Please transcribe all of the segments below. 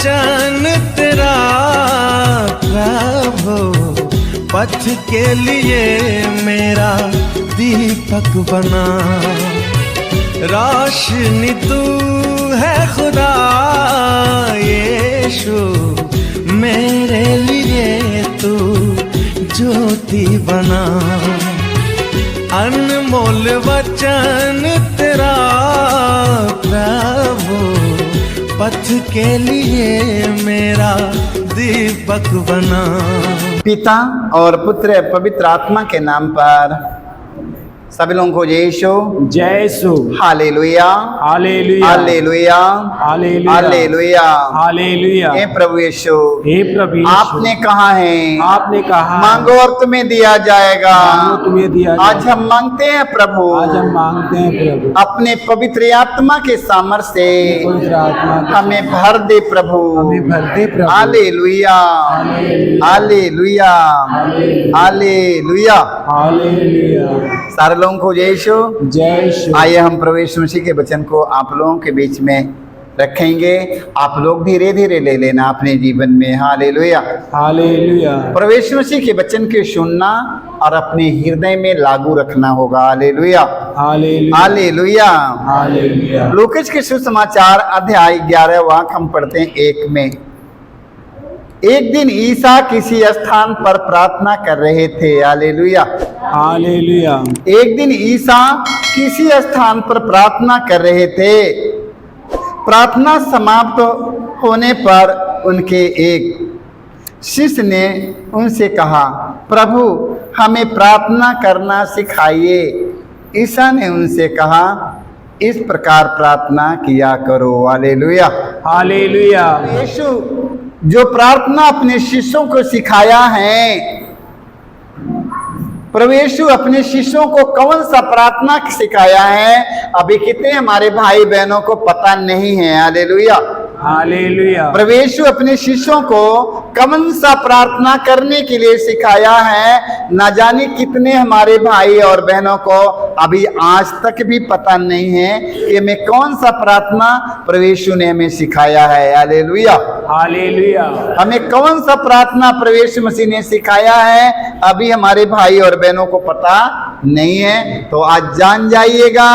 वचन तेरा प्रभु पथ के लिए मेरा दीपक बना। रोशनी तू है खुदा यीशु, मेरे लिए तू ज्योति बना। अनमोल वचन तेरा प्रभु पथ के लिए मेरा दीपक बना। पिता और पुत्र पवित्र आत्मा के नाम पर सभी लोगों को यीशु जय Yeshu. Hallelujah hallelujah hallelujah hallelujah hallelujah hallelujah. हे प्रभु यीशु, हे प्रभु यीशु, आपने कहा है आपने कहा मांगो और तुम्हें दिया जाएगा। मांगो तुम्हें दिया आज जाएगा। हम मांगते हैं प्रभु, आज हम मांगते हैं प्रभु अपने पवित्र आत्मा के सामर्थ्य से पवित्र आत्मा के हमें भर दे प्रभु। हमें भर दे प्रभु। Hallelujah hallelujah hallelujah. हालेलुया। सारे लोगों को यीशु जय यीशु। आइए हम प्रभु यीशु मसीह के वचन को आप लोगों के बीच में रखेंगे। आप लोग धीरे धीरे ले लेना अपने जीवन में। Hallelujah hallelujah. प्रभु यीशु मसीह के वचन के सुनना और अपने हृदय में लागू रखना होगा। Hallelujah hallelujah hallelujah hallelujah. Lucas के सुसमाचार अध्याय 11 वाक्य हम पढ़ते हैं 1 में। एक दिन ईसा किसी स्थान पर प्रार्थना कर रहे थे। Hallelujah hallelujah. एक दिन ईसा किसी स्थान पर प्रार्थना कर रहे थे। प्रार्थना समाप्त होने पर उनके एक शिष्य ने उनसे कहा, प्रभु हमें प्रार्थना करना सिखाइए। ईसा ने उनसे कहा, इस प्रकार प्रार्थना किया करो। Hallelujah hallelujah. यीशु जो प्रार्थना अपने शिष्यों को सिखाया है, प्रभु यीशु अपने शिष्यों को कौन सा प्रार्थना सिखाया है, अभी कितने हमारे भाई बहनों को पता नहीं है। Hallelujah hallelujah. प्रभु यीशु अपने शिष्यों को कौन सा प्रार्थना करने के लिए सिखाया है, ना जाने कितने हमारे भाई और बहनों को अभी आज तक भी पता नहीं है कि हमें कौन सा प्रार्थना प्रभु यीशु ने हमें सिखाया है। Hallelujah hallelujah. हमें कौन सा प्रार्थना प्रभु यीशु मसीह ने सिखाया है, अभी हमारे भाई और बहनों को पता नहीं है। तो आज जान जाइएगा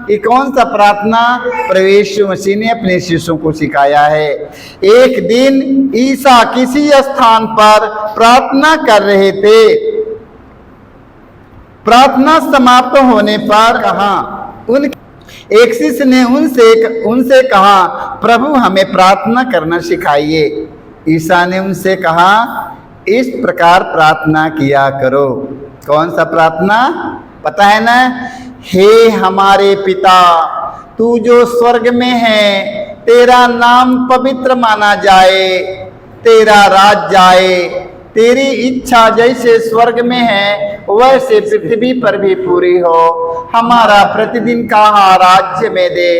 कि कौन सा प्रार्थना प्रभु यीशु मसीह ने अपने शिष्यों को सिखाया है। एक दिन ईसा किसी स्थान पर प्रार्थना कर रहे थे। प्रार्थना समाप्त होने पर कहा, एक शिष्य ने उनसे कहा, प्रभु हमें प्रार्थना करना सिखाइए। ईसा ने उनसे कहा, इस प्रकार प्रार्थना किया करो। कौन सा प्रार्थना पता है ना? हे हमारे पिता, तू जो स्वर्ग में है, तेरा नाम पवित्र माना जाए, तेरा राज आए, तेरी इच्छा जैसे स्वर्ग में है वैसे पृथ्वी पर भी पूरी हो। हमारा प्रतिदिन का आहार आज में दे,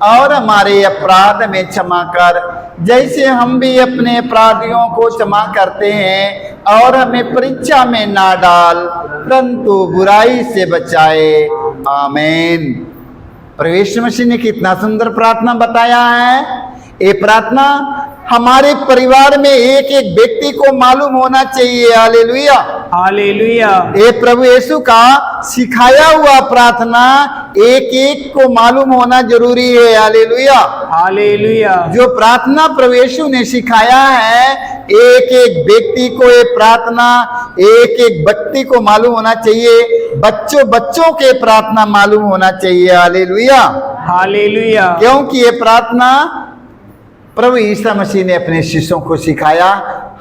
और हमारे अपराध में क्षमा कर जैसे हम भी अपने अपराधियों को क्षमा करते हैं, और हमें परीक्षा में ना डाल परंतु बुराई से बचाए। आमीन। प्रभु यीशु मसीह ने कितना सुंदर प्रार्थना बताया है। ये प्रार्थना हमारे परिवार में एक एक व्यक्ति को मालूम होना चाहिए। Hallelujah hallelujah. ये प्रभु यीशु का सिखाया हुआ प्रार्थना एक एक को मालूम होना जरूरी है। Hallelujah hallelujah. जो प्रार्थना प्रभु यीशु ने सिखाया है, एक एक व्यक्ति को ये प्रार्थना एक एक व्यक्ति को मालूम होना चाहिए। बच्चों के प्रार्थना मालूम होना चाहिए। Hallelujah hallelujah. क्योंकि ये प्रार्थना प्रभु ईसा मसीह ने अपने शिष्यों को सिखाया।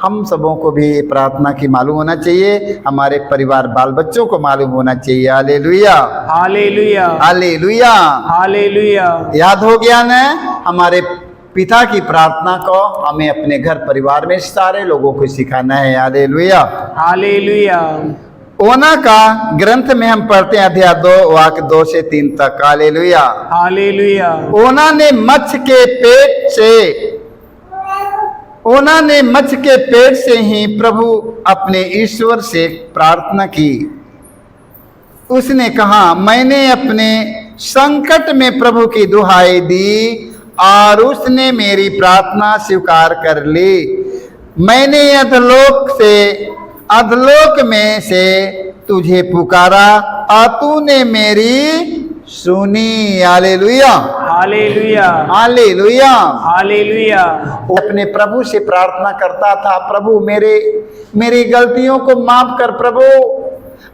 हम सबों को भी ये प्रार्थना की मालूम होना चाहिए, हमारे परिवार बाल बच्चों को मालूम होना चाहिए। Hallelujah hallelujah hallelujah hallelujah. याद हो गया ना? हमारे पिता की प्रार्थना को हमें अपने घर परिवार में सारे लोगों को सिखाना है। Hallelujah hallelujah. ओना का ग्रंथ में हम पढ़ते हैं अध्याय 2 वाक्य 2 से 3 तक। Hallelujah hallelujah. ओना ने मत्स्य के पेट से ही प्रभु अपने ईश्वर से प्रार्थना की। उसने कहा, मैंने अपने संकट में प्रभु की दुहाई दी और उसने मेरी प्रार्थना स्वीकार कर ली। मैंने अधलोक में से तुझे पुकारा और तूने मेरी सुनी। Hallelujah, hallelujah, hallelujah, hallelujah. वो अपने प्रभु से प्रार्थना करता था, प्रभु मेरी गलतियों को माफ कर प्रभु।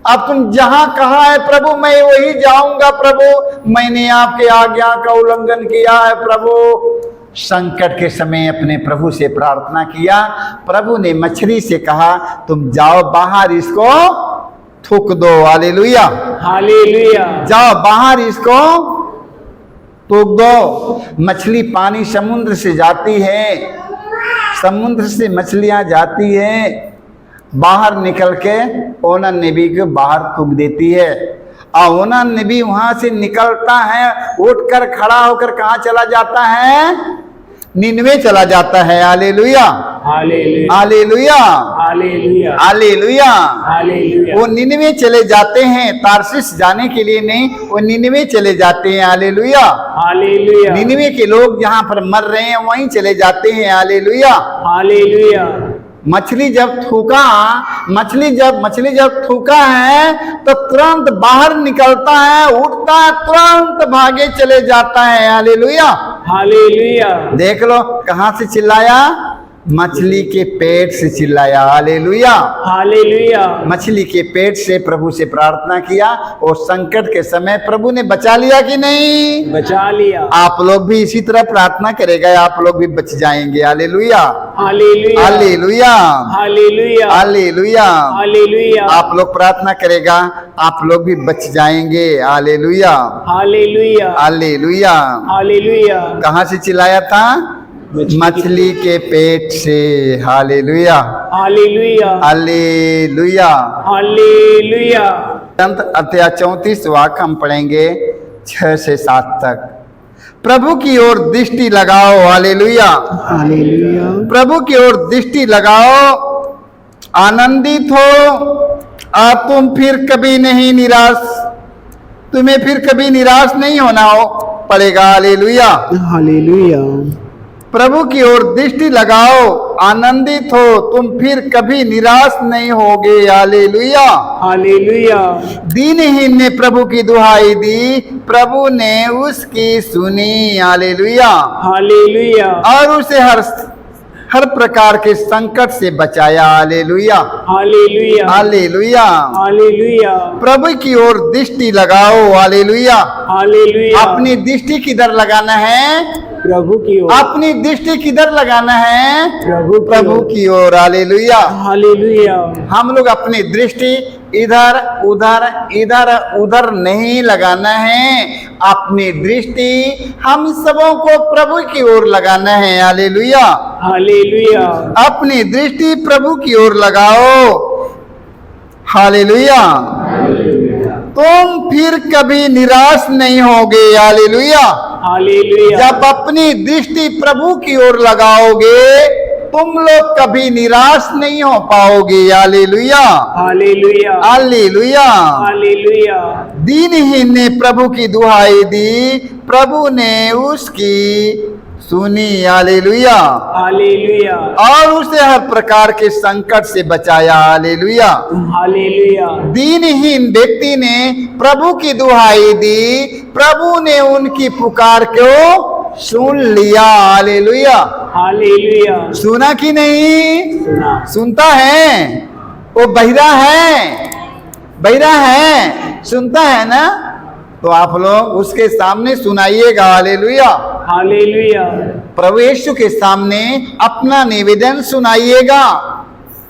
अब तुम जहां कहा है प्रभु मैं वही जाऊंगा प्रभु। मैंने आपके आज्ञा का उल्लंघन किया है प्रभु। संकट के समय अपने प्रभु से प्रार्थना किया। प्रभु ने मछली से कहा तुम जाओ बाहर इसको थूक दो। हालेलुया, हालेलुया, जाओ बाहर इसको थूक दो। मछली पानी समुद्र से जाती है, समुद्र से मछलियां जाती है, बाहर निकल के ओना नबी को बाहर थूक देती है। और ओना नबी वहां से निकलता है, उठकर खड़ा होकर कहाँ चला जाता है? निनवे चला जाता है। Hallelujah, hallelujah, hallelujah, hallelujah, hallelujah. Hallelujah. वो निनवे चले जाते हैं, तारसीस जाने के लिए नहीं, वो निनवे चले जाते हैं। हालेलुया, हालेलुया, निनवे के लोग जहां पर मर रहे हैं वहीं चले जाते हैं। हालेलुया। हालेलुया। मछली जब थूका है तो तुरंत बाहर निकलता है, उठता है, तुरंत भागे चले जाता है। Hallelujah, hallelujah. देख लो कहां से चिल्लाया? मछली के पेट से चिल्लाया। Hallelujah, hallelujah. मछली के पेट से प्रभु से प्रार्थना किया और संकट के समय प्रभु ने बचा लिया कि नहीं? बचा लिया। आप लोग भी इसी तरह प्रार्थना करेगा, आप लोग भी बच जाएंगे। Hallelujah, hallelujah, hallelujah, hallelujah, hallelujah. Hallelujah. आप लोग प्रार्थना करेगा, आप लोग भी बच जाएंगे। Hallelujah, hallelujah, hallelujah. हालेलुया। कहाँ से चिल्लाया था? मछली के पेट से। Hallelujah, hallelujah, hallelujah. हालेलुया। अध्याय 34 वाक्य हम पढ़ेंगे 6 से 7 तक। प्रभु की ओर दृष्टि लगाओ। Hallelujah, hallelujah. प्रभु की ओर दृष्टि लगाओ, आनंदित हो और तुम्हें फिर कभी निराश नहीं होना पड़ेगा। Hallelujah, hallelujah. प्रभु की ओर दृष्टि लगाओ, आनंदित हो, तुम फिर कभी निराश नहीं होगे। Hallelujah, hallelujah. दीनहीन ने प्रभु की दुहाई दी, प्रभु ने उसकी सुनी। Hallelujah, hallelujah. और उसे हर प्रकार के संकट से बचाया। Hallelujah, hallelujah, hallelujah. हालेलुया। प्रभु की ओर दृष्टि लगाओ। Hallelujah, hallelujah. अपनी दृष्टि किधर लगाना है? प्रभु की ओर। अपनी दृष्टि किधर लगाना है? प्रभु की ओर। हालेलुया। हालेलुया। हम लोग अपनी दृष्टि इधर उधर नहीं लगाना है, अपनी दृष्टि हम सबों को प्रभु की ओर लगाना है। Hallelujah, hallelujah. अपनी दृष्टि प्रभु की ओर लगाओ। हालेलुया, तुम फिर कभी निराश नहीं होगे। Hallelujah, hallelujah. जब अपनी दृष्टि प्रभु की ओर लगाओगे तुम लोग कभी निराश नहीं हो पाओगे। Hallelujah, hallelujah, hallelujah. हालेलुया। दीनहीन ने प्रभु की दुहाई दी, प्रभु ने उसकी सुनी। Hallelujah, hallelujah. और उसे हर प्रकार के संकट से बचाया। Hallelujah, hallelujah. दीनहीन व्यक्ति ने प्रभु की दुहाई दी, प्रभु ने उनकी पुकार को सुन लिया। Hallelujah, hallelujah. सुना कि नहीं? सुना। सुनता है, वो बहिरा है, सुनता है ना? तो आप लोग उसके सामने सुनाइएगा। Hallelujah, hallelujah. प्रभु यीशु के सामने अपना निवेदन सुनाइएगा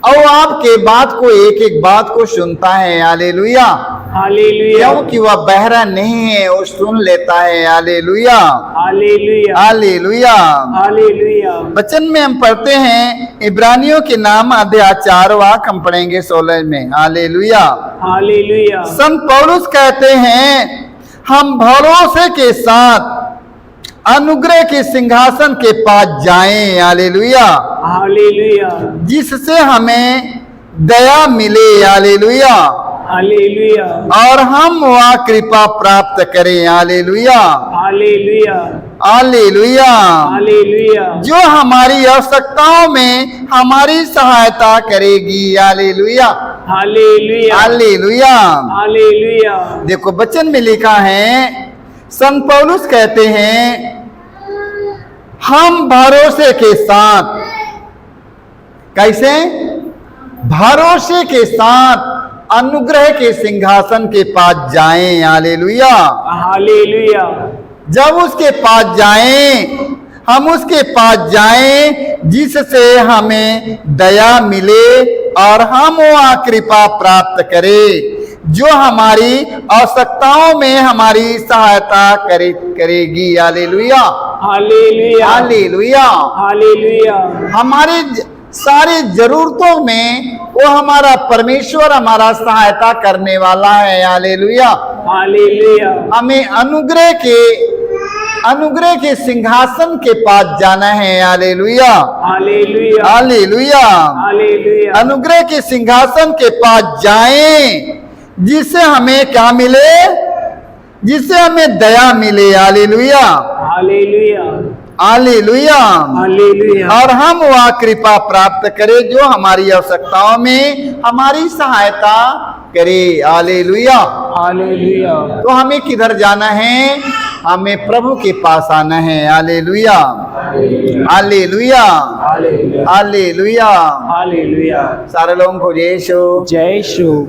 और आपके बात को एक बात को सुनता है। Hallelujah, hallelujah. क्योंकि वह बहरा नहीं है, वो सुन लेता है। Hallelujah, hallelujah, hallelujah. हालेलुया। वचन में हम पढ़ते हैं इब्रानियों के नाम अध्याय 4 वाक्य हम पढ़ेंगे 16 में। Hallelujah, hallelujah. संत पौलुस कहते हैं हम भरोसे के साथ अनुग्रह के सिंहासन के पास जाएं। Hallelujah, hallelujah. जिससे हमें दया मिले। हालेलुया, हालेलुया और हम वह कृपा प्राप्त करें। Hallelujah, hallelujah hallelujah. हालेलुया जो हमारी आवश्यकताओं में हमारी सहायता करेगी। Hallelujah, hallelujah hallelujah. हालेलुया देखो वचन में लिखा है, संत पौलुस कहते हैं, हम भरोसे के साथ, कैसे? भरोसे के साथ अनुग्रह के सिंहासन के पास जाएं। हालेलुया, हालेलुया जब उसके पास जाएं, हम उसके पास जाएं जिससे हमें दया मिले और हम वह कृपा प्राप्त करें जो हमारी आवश्यकताओं में हमारी सहायता करेगी। Hallelujah, hallelujah hallelujah. हालेलुया हमारे सारी जरूरतों में वो हमारा परमेश्वर हमारा सहायता करने वाला है। हालेलुया। हालेलुया हमें अनुग्रह के सिंहासन के पास जाना है। Hallelujah, hallelujah hallelujah. हालेलुया अनुग्रह के सिंहासन के पास जाएं जिससे हमें क्या मिले? जिससे हमें दया मिले। Hallelujah, hallelujah hallelujah. हालेलुया और हम वह कृपा प्राप्त करें जो हमारी आवश्यकताओं में हमारी सहायता करे। हालेलुया। हालेलुया तो हमें किधर जाना है? हमें प्रभु के पास आना है। Hallelujah, hallelujah, hallelujah hallelujah. Hallelujah सारे लोगों को जय यीशु। जय यीशु।